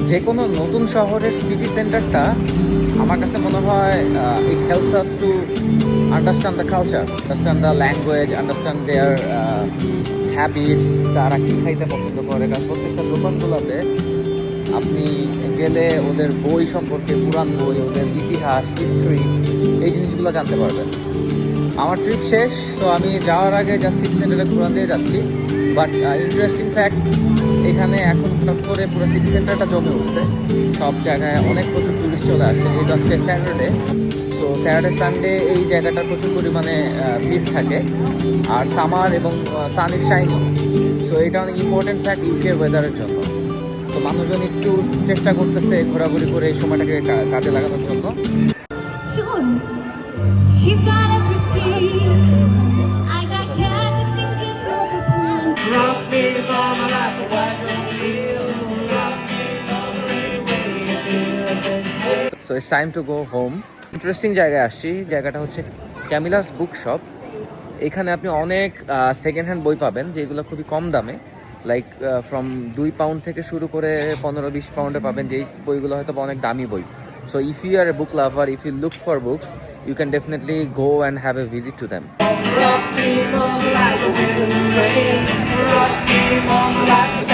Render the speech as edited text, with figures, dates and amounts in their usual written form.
যে কোনো নতুন শহরের সিটি সেন্টারটা আমার কাছে মনে হয় it helps us to understand the culture, understand the language, understand their habits, তারা কী খাইতে পছন্দ করে। কারণ প্রত্যেকটা দোকানগুলোতে আপনি গেলে ওদের বই সম্পর্কে, পুরান বই, ওদের ইতিহাস, হিস্ট্রি, এই জিনিসগুলো জানতে পারবেন। আমার ট্রিপ শেষ, তো আমি যাওয়ার আগে জাস্ট সিটি সেন্টারে ঘুরান দিয়ে যাচ্ছি। বাট ইন্টারেস্টিং ফ্যাক্ট, এখানে এখন হঠাৎ করে পুরো সিটি সেন্টারটা জমে উঠছে, সব জায়গায় অনেক প্রচুর টুরিস্ট চলে আসছে। যেহেতু আজকে স্যাটারডে, সো স্যাটারডে সানডে এই জায়গাটা প্রচুর পরিমাণে ভিড় থাকে। আর সামার এবং সান ইজ শাইনিং, সো এটা অনেক ইম্পর্টেন্ট ফ্যাক্ট ইউকের ওয়েদারের জন্য। তো মানুষজন একটু চেষ্টা করতেছে ঘোরাঘুরি করে এই সময়টাকে কাজে লাগানোর জন্য। She's got everything. I got gadgets and gizmos of fun. Rock me all my life, a white wheel. Rock me all the way you So it's time to go home. Interesting জায়গায় আসছি, জায়গাটা হচ্ছে Camillus book shop. এখানে আপনি অনেক second hand বই পাবেন, যেগুলো খুবই কম দামে, লাইক ফ্রম 2 পাউন্ড থেকে শুরু করে 15-20 পাউন্ডে পাবেন, যেই বইগুলো হয়তো অনেক দামি বই। So if you are a book lover, if you look for books, you can definitely go and have a visit to them. Rock me all like a wind and rain. Rock me all like a